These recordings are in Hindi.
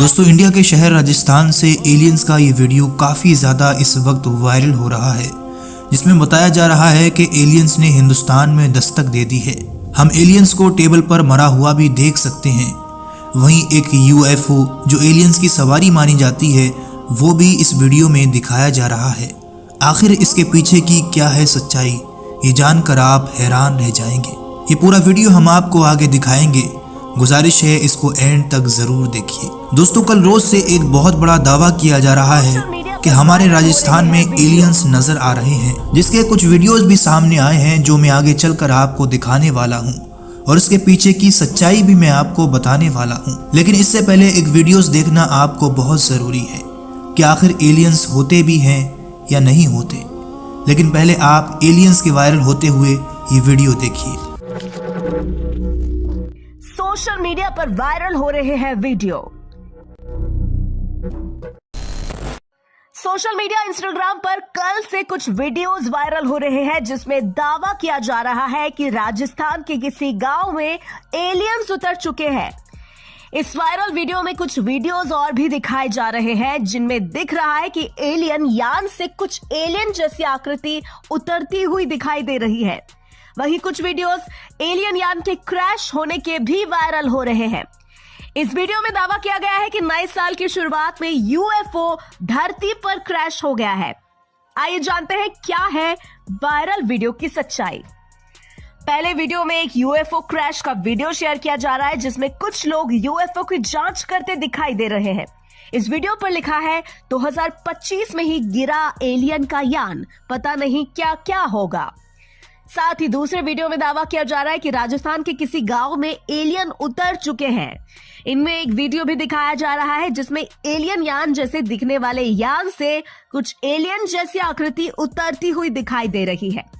दोस्तों, इंडिया के शहर राजस्थान से एलियंस का ये वीडियो काफ़ी ज़्यादा इस वक्त वायरल हो रहा है, जिसमें बताया जा रहा है कि एलियंस ने हिंदुस्तान में दस्तक दे दी है। हम एलियंस को टेबल पर मरा हुआ भी देख सकते हैं। वहीं एक यूएफओ जो एलियंस की सवारी मानी जाती है, वो भी इस वीडियो में दिखाया जा रहा है। आखिर इसके पीछे की क्या है सच्चाई, ये जानकर आप हैरान रह जाएंगे। ये पूरा वीडियो हम आपको आगे दिखाएंगे, गुजारिश है इसको एंड तक जरूर देखिए। दोस्तों, कल रोज से एक बहुत बड़ा दावा किया जा रहा है कि हमारे राजस्थान में एलियंस नजर आ रहे हैं, जिसके कुछ वीडियोस भी सामने आए हैं जो मैं आगे चलकर आपको दिखाने वाला हूं, और इसके पीछे की सच्चाई भी मैं आपको बताने वाला हूं। लेकिन इससे पहले एक वीडियोस देखना आपको बहुत जरूरी है कि आखिर एलियंस होते भी हैं या नहीं होते। लेकिन पहले आप एलियंस के वायरल होते हुए ये वीडियो देखिए। सोशल मीडिया पर वायरल हो रहे हैं वीडियो। सोशल मीडिया इंस्टाग्राम पर कल से कुछ वीडियोस वायरल हो रहे हैं, जिसमें दावा किया जा रहा है कि राजस्थान के किसी गांव में एलियंस उतर चुके हैं। इस वायरल वीडियो में कुछ वीडियोस और भी दिखाए जा रहे हैं, जिनमें दिख रहा है कि एलियन यान से कुछ एलियन जैसी आकृति उतरती हुई दिखाई दे रही है। वहीं कुछ वीडियोस एलियन यान के क्रैश होने के भी वायरल हो रहे हैं। इस वीडियो में दावा किया गया है कि नए साल की शुरुआत में यूएफओ धरती पर क्रैश हो गया है। आइए जानते हैं क्या है वायरल वीडियो की सच्चाई। पहले वीडियो में एक यूएफओ क्रैश का वीडियो शेयर किया जा रहा है, जिसमें कुछ लोग यूएफओ की जांच करते दिखाई दे रहे हैं। इस वीडियो पर लिखा है 2025 में ही गिरा एलियन का यान, पता नहीं क्या क्या होगा। साथ ही दूसरे वीडियो में दावा किया जा रहा है कि राजस्थान के किसी गांव में एलियन उतर चुके हैं। इनमें एक वीडियो भी दिखाया जा रहा है, जिसमें एलियन यान जैसे दिखने वाले यान से कुछ एलियन जैसी आकृति उतरती हुई दिखाई दे रही है।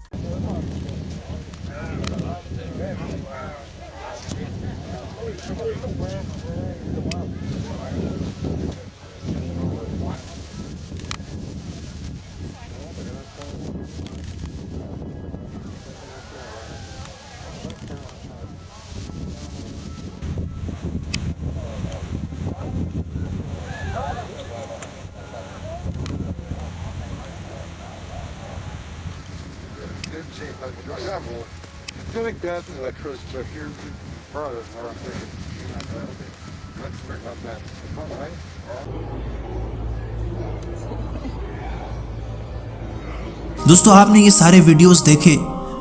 दोस्तों, आपने ये सारे वीडियोस देखे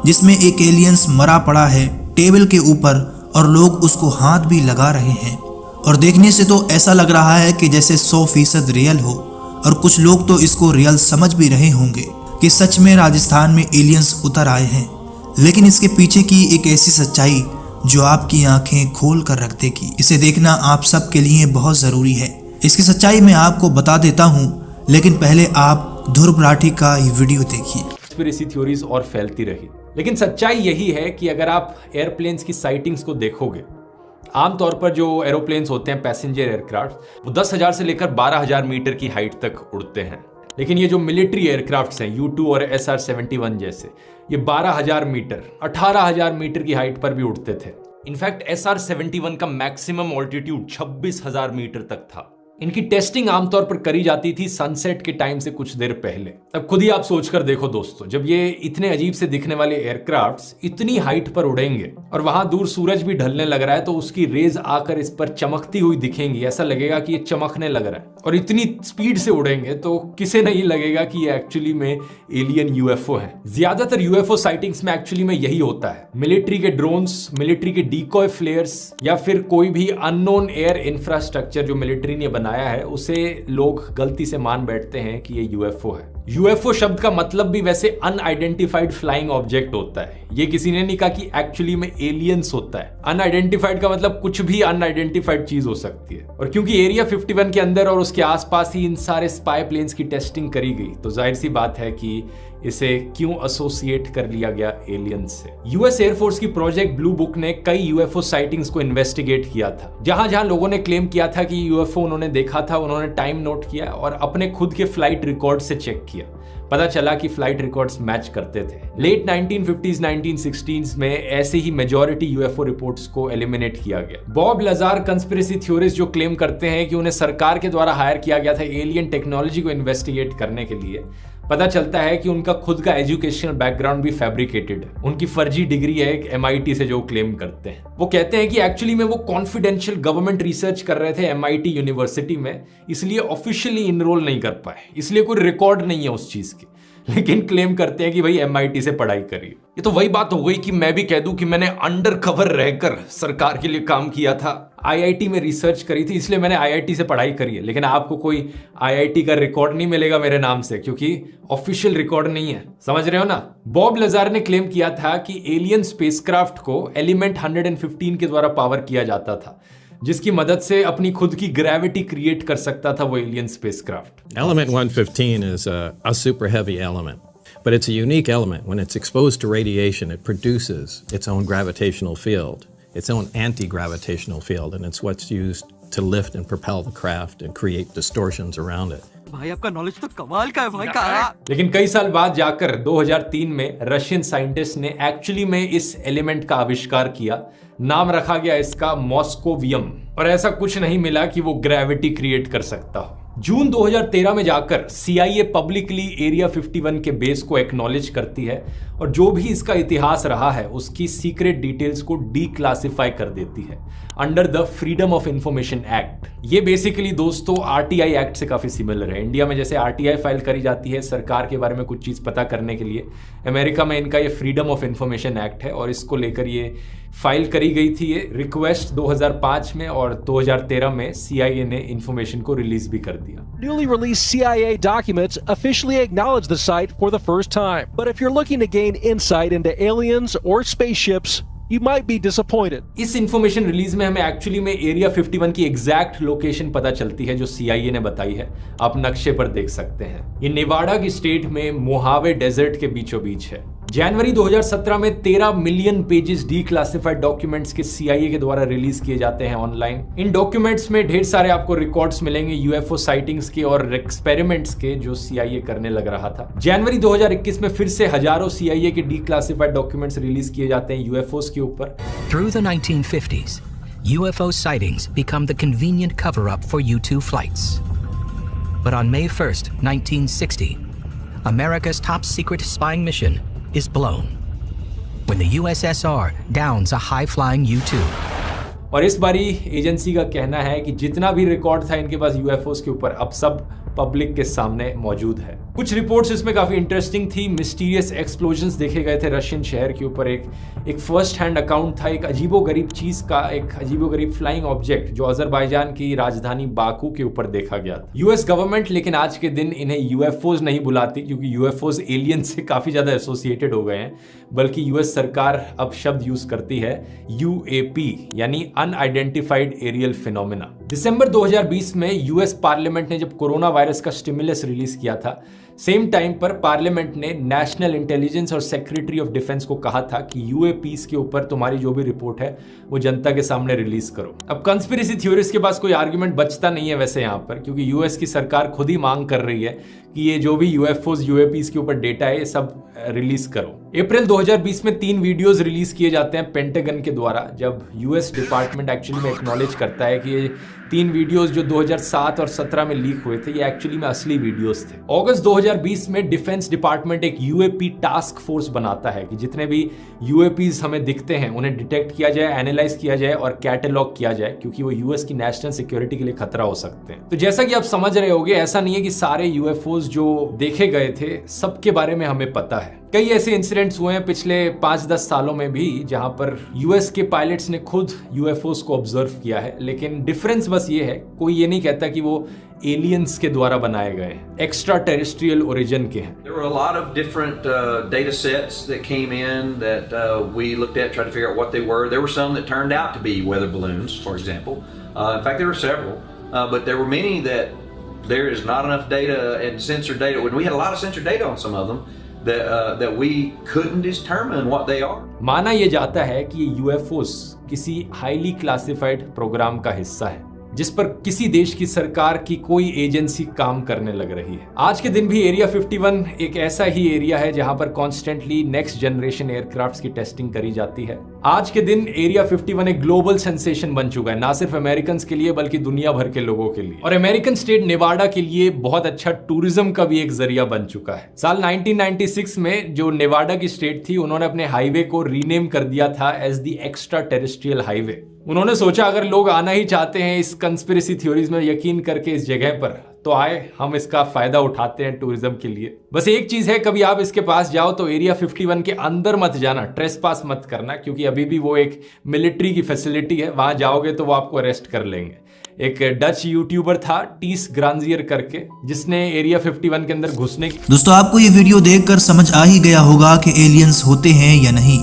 जिसमें एक एलियंस मरा पड़ा है टेबल के ऊपर, और लोग उसको हाथ भी लगा रहे हैं, और देखने से तो ऐसा लग रहा है कि जैसे 100% रियल हो। और कुछ लोग तो इसको रियल समझ भी रहे होंगे कि सच में राजस्थान में एलियंस उतर आए हैं। लेकिन इसके पीछे की एक ऐसी सच्चाई जो आपकी आंखें खोल कर रख देगी। इसे देखना आप सबके लिए बहुत ज़रूरी है। इसकी सच्चाई मैं आपको बता देता हूँ, लेकिन पहले आप ध्रुव राठी का ये वीडियो देखिए। कॉन्स्पिरेसी थ्योरीज और फैलती रही, लेकिन सच्चाई यही है कि अगर आप एयरप्लेन्स की साइटिंग्स को देखोगे, आमतौर पर जो एरोप्लेन्स होते हैं पैसेंजर एयरक्राफ्ट, वो 10,000 से लेकर 12,000 मीटर की हाइट तक उड़ते हैं। लेकिन ये जो मिलिट्री एयरक्राफ्ट्स हैं U-2 और SR-71 जैसे, ये 12,000 मीटर 18,000 मीटर की हाइट पर भी उड़ते थे। इनफैक्ट SR-71 का मैक्सिमम ऑल्टीट्यूड 26,000 मीटर तक था। इनकी टेस्टिंग आमतौर पर करी जाती थी सनसेट के टाइम से कुछ देर पहले। अब खुद ही आप सोचकर देखो दोस्तों, जब ये इतने अजीब से दिखने वाले एयरक्राफ्ट्स इतनी हाइट पर उड़ेंगे और वहां दूर सूरज भी ढलने लग रहा है, तो उसकी रेज आकर इस पर चमकती हुई दिखेंगी, ऐसा लगेगा कि ये चमकने लग रहा है। और इतनी स्पीड से उड़ेंगे तो किसे नहीं लगेगा कि ये एक्चुअली में एलियन यूएफओ है। ज्यादातर यूएफओ साइटिंग्स में एक्चुअली में यही होता है। मिलिट्री के ड्रोन्स, मिलिट्री के डीकॉय फ्लेयर्स, या फिर कोई भी अननोन एयर इंफ्रास्ट्रक्चर जो मिलिट्री ने बनाया है, उसे लोग गलती से मान बैठते हैं कि ये यूएफओ है। यूएफओ शब्द का मतलब भी वैसे अनआइडेंटिफाइड फ्लाइंग ऑब्जेक्ट होता है। ये किसी ने नहीं कहा कि एक्चुअली में एलियंस होता है। अनआइडेंटिफाइड का मतलब कुछ भी अनआइडेंटिफाइड चीज हो सकती है। और क्योंकि एरिया 51 के अंदर और उसके आसपास ही इन सारे स्पाई प्लेन्स की टेस्टिंग करी गई, तो जाहिर सी बात है कि इसे क्यों एसोसिएट कर लिया गया एलियंस से। यूएस एयरफोर्स की प्रोजेक्ट ब्लू बुक ने कई यूएफओ साइटिंग्स को इन्वेस्टिगेट किया था। जहां जहां लोगों ने क्लेम किया था कि यूएफओ उन्होंने देखा था, उन्होंने टाइम नोट किया और अपने खुद के फ्लाइट रिकॉर्ड से चेक किया। पता चला कि फ्लाइट रिकॉर्ड्स मैच करते थे। लेट 1950s 1960s में ऐसे ही मेजॉरिटी यूएफओ रिपोर्ट्स को एलिमिनेट किया गया। बॉब लाजार कंस्पिरेसी थ्योरिस्ट जो क्लेम करते हैं कि उन्हें सरकार के द्वारा हायर किया गया था एलियन टेक्नोलॉजी को इन्वेस्टिगेट करने के लिए, पता चलता है कि उनका खुद का एजुकेशनल बैकग्राउंड भी फैब्रिकेटेड है। उनकी फर्जी डिग्री है एक MIT से जो क्लेम करते हैं। वो कहते हैं कि एक्चुअली में वो कॉन्फिडेंशियल गवर्नमेंट रिसर्च कर रहे थे MIT यूनिवर्सिटी में, इसलिए ऑफिशियली इनरोल नहीं कर पाए, इसलिए कोई रिकॉर्ड नहीं है उस चीज की, लेकिन क्लेम करते हैं कि भाई MIT से पढ़ाई करी। ये तो वही बात हो गई कि मैं भी कह दूं कि मैंने अंडर कवर रहकर सरकार के लिए काम किया था, IIT में रिसर्च करी थी, इसलिए मैंने IIT से पढ़ाई करी है, लेकिन आपको कोई IIT का रिकॉर्ड नहीं मिलेगा मेरे नाम से, क्योंकि ऑफिशियल रिकॉर्ड नहीं है। समझ रहे हो ना? बॉब लाजार ने क्लेम किया था कि एलियन स्पेसक्राफ्ट को एलिमेंट 115 के द्वारा पावर किया जाता था, जिसकी मदद से अपनी खुद की ग्रेविटी क्रिएट कर सकता था वो alien spacecraft. Element 115 is a super heavy element, but it's a unique element. When it's exposed to radiation, it produces its own gravitational field, its own anti-gravitational field, and it's what's used to lift and propel the craft and create distortions around it. भाई आपका नॉलेज तो कमाल का है भाई का। लेकिन कई साल बाद जाकर 2003 में रशियन साइंटिस्ट ने एक्चुअली में इस एलिमेंट का आविष्कार किया। नाम रखा गया इसका मॉस्कोवियम, और ऐसा कुछ नहीं मिला कि वो ग्रेविटी क्रिएट कर सकता हो। जून 2013 में जाकर CIA पब्लिकली एरिया 51 के बेस को एक्नॉलेज करती है, और जो भी इसका इतिहास रहा है उसकी सीक्रेट डिटेल्स को डीक्लासिफाई कर देती है under the freedom of information act. ये बेसिकली दोस्तों RTI एक्ट से काफी सिमिलर है। इंडिया में जैसे RTI फाइल करी जाती है सरकार के बारे में कुछ चीज पता करने के लिए, अमेरिका में इनका ये फ्रीडम ऑफ इंफॉर्मेशन एक्ट है, और इसको लेकर ये फाइल करी गई थी ये रिक्वेस्ट 2005 में, और 2013 में CIA ने इंफॉर्मेशन को रिलीज भी कर दिया। Newly released CIA documents officially acknowledge the site for the first time. But if you're looking to gain insight into aliens or spaceships, you might be disappointed. इस इंफॉर्मेशन रिलीज में हमें एक्चुअली में एरिया 51 की एग्जैक्ट लोकेशन पता चलती है जो CIA ने बताई है। आप नक्शे पर देख सकते हैं, ये नेवाडा की स्टेट में मोहावे डेजर्ट के बीचों बीच है। जनवरी 2017 में 13 मिलियन पेजेस डीक्लासिफाइड डॉक्यूमेंट्स के CIA के द्वारा रिलीज किए जाते हैं ऑनलाइन। इन डॉक्यूमेंट्स में ढेर सारे आपको रिकॉर्ड्स मिलेंगे UFO साइटिंग्स के और एक्सपेरिमेंट्स के जो CIA करने लग रहा था। जनवरी 2021 में फिर से हजारों CIA के डीक्लासिफाइड डॉक्यूमेंट्स रिलीज किए जाते हैं UFOs के ऊपर। Through the 1950s, UFO sightings become the convenient cover-up for U-2 flights. But on May 1st, 1960, America's top secret spying mission is blown when the USSR downs a high-flying U-2. और इस बारी एजेंसी का कहना है कि जितना भी रिकॉर्ड था इनके पास UFOs के ऊपर अब सब पब्लिक के सामने मौजूद है। कुछ रिपोर्ट्स इसमें काफी इंटरेस्टिंग थी। मिस्टीरियस एक्सप्लोजन्स देखे गए थे रशियन शहर के ऊपर। एक फर्स्ट हैंड अकाउंट था एक अजीबोगरीब चीज का, एक अजीबोगरीब फ्लाइंग ऑब्जेक्ट जो अजरबैजान की राजधानी बाकू के ऊपर देखा गया था। US गवर्नमेंट लेकिन आज के दिन इन्हें UFOs नहीं बुलाती, क्योंकि UFOs एलियन से काफी ज्यादा एसोसिएटेड हो गए हैं, बल्कि US सरकार अब शब्द यूज करती है UAP यानी अनआइडेंटिफाइड एरियल फिनोमेना। दिसंबर 2020 में US पार्लियामेंट ने जब कोरोना वायरस का स्टिमुलस रिलीज किया था, सेम टाइम पर पार्लियामेंट ने नेशनल इंटेलिजेंस और सेक्रेटरी ऑफ डिफेंस को कहा था कि UAPs के ऊपर तुम्हारी जो भी रिपोर्ट है वो जनता के सामने रिलीज करो। अब कंस्पिरेसी थ्योरिस्ट के पास कोई आर्गुमेंट बचता नहीं है वैसे यहाँ पर, क्योंकि US की सरकार खुद ही मांग कर रही है कि ये जो भी UFOs UAPs के ऊपर डेटा है ये सब रिलीज करो। अप्रैल 2020 में 3 वीडियोस रिलीज किए जाते हैं पेंटागन के द्वारा, जब US डिपार्टमेंट एक्चुअली में एक्नॉलेज करता है कि ये 3 वीडियोस जो 2007 और 17 में लीक हुए थे ये एक्चुअली में असली वीडियोस थे। अगस्त 2020 में डिफेंस डिपार्टमेंट एक UAP टास्क फोर्स बनाता है कि जितने भी UAPs हमें दिखते हैं उन्हें डिटेक्ट किया जाए, एनालाइज किया जाए और कैटलॉग किया जाए, क्योंकि वो US की नेशनल सिक्योरिटी के लिए खतरा हो सकते हैं। तो जैसा कि आप समझ रहे होंगे, ऐसा नहीं है कि सारे UFOs जो देखे गए थे सबके बारे में हमें पता है। कई ऐसे इंसिडेंट्स हुए हैं पिछले 5-10 सालों में भी जहां पर US के पायलट्स ने खुद UFOs को ऑब्जर्व किया है, लेकिन डिफरेंस बस ये है, कोई ये नहीं कहता कि वो एलियंस के द्वारा बनाए गए हैं, एक्स्ट्रा टेरेस्ट्रियल ओरिजिन के हैं। There were a lot of different data sets that came in that we looked at, tried to figure out what they were. There were some that turned out to be weather balloons, for example. In fact, there were several, but there were many that there is not enough data and sensor data. When we had a lot of sensor data on some of them, that we couldn't determine what they are. माना यह जाता है कि ये UFOs किसी हाईली क्लासिफाइड प्रोग्राम का हिस्सा है। जिस पर किसी देश की सरकार की कोई एजेंसी काम करने लग रही है। आज के दिन भी एरिया 51 एक ऐसा ही एरिया है जहां पर कॉन्स्टेंटली नेक्स्ट जनरेशन एयरक्राफ्ट्स की टेस्टिंग करी जाती है। आज के दिन एरिया 51 एक ग्लोबल सेंसेशन बन चुका है, ना सिर्फ अमेरिकन के लिए बल्कि दुनिया भर के लोगों के लिए। और अमेरिकन स्टेट नेवाडा के लिए बहुत अच्छा टूरिज्म का भी एक जरिया बन चुका है। साल 1996 में जो नेवाडा की स्टेट थी, उन्होंने अपने हाईवे को रीनेम कर दिया था as the extra terrestrial highway. उन्होंने सोचा अगर लोग आना ही चाहते हैं इस कंस्पिरेसी थ्योरीज में यकीन करके इस जगह पर, तो आए, हम इसका फायदा उठाते हैं टूरिज्म के लिए। बस एक चीज है, कभी आप इसके पास जाओ तो एरिया 51 के अंदर मत जाना, ट्रेसपास मत करना, क्योंकि अभी भी वो एक मिलिट्री की फैसिलिटी है। वहां जाओगे तो वो आपको अरेस्ट कर लेंगे। एक डच यूट्यूबर था टीस ग्रांजियर करके, जिसने एरिया 51 के अंदर घुसने की। दोस्तों, आपको ये वीडियो देखकर समझ आ ही गया होगा कि एलियंस होते हैं या नहीं।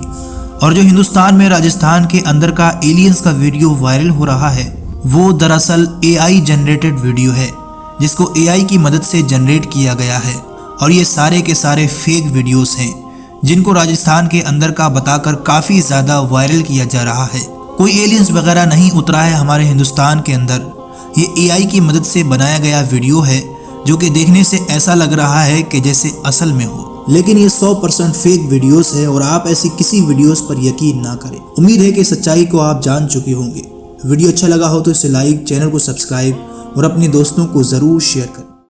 और जो हिंदुस्तान में राजस्थान के अंदर का एलियंस का वीडियो वायरल हो रहा है, वो दरअसल AI जनरेटेड वीडियो है, जिसको AI की मदद से जनरेट किया गया है। और ये सारे के सारे फेक वीडियोस हैं, जिनको राजस्थान के अंदर का बताकर काफी ज्यादा वायरल किया जा रहा है। कोई एलियंस वगैरह नहीं उतरा है हमारे हिंदुस्तान के अंदर। ये AI की मदद से बनाया गया वीडियो है, जो कि देखने से ऐसा लग रहा है कि जैसे असल में हो, लेकिन ये 100% फेक वीडियोस है और आप ऐसी किसी वीडियोस पर यकीन ना करें। उम्मीद है कि सच्चाई को आप जान चुके होंगे। वीडियो अच्छा लगा हो तो इसे लाइक, चैनल को सब्सक्राइब और अपने दोस्तों को जरूर शेयर करें।